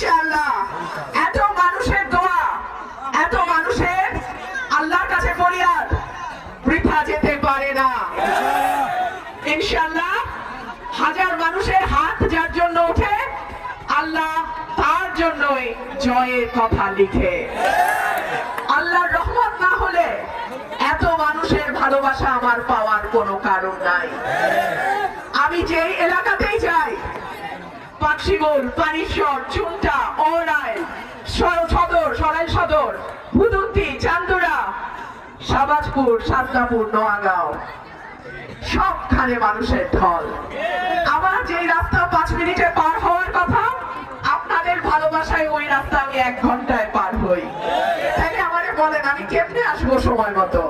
ইনশাআল্লাহ এত মানুষের দোয়া, এত মানুষের আল্লাহর কাছে ফরিয়াদ বৃথা যেতে পারে না। ইনশাআল্লাহ হাজার মানুষের হাত যার জন্য ওঠে, আল্লাহ তার জন্যই জয়ের কথা লিখে। আল্লাহর রহমত না হলে এত মানুষের ভালোবাসা আমার পাওয়ার কোনো কারণ নাই। আমি যেই এলাকাতেই যাই, পাকশিমুল, পানিশ্বর, চুনটা, ওরাইল, সদর, সরাইল সদর, ভুদুন্তি, চান্দুরা, শাহবাজপুর, সাতনাপুর, নোয়াগাঁও, সবখানে মানুষের ঢল। আমার যেই রাস্তা 5 মিনিটে পার হওয়ার কথা, আপনাদের ভালোবাসায় ওই রাস্তা আমি 1 ঘন্টায় পার হই। তাই আমারে বলেন আমি কেমনে আসবো সময় মতো?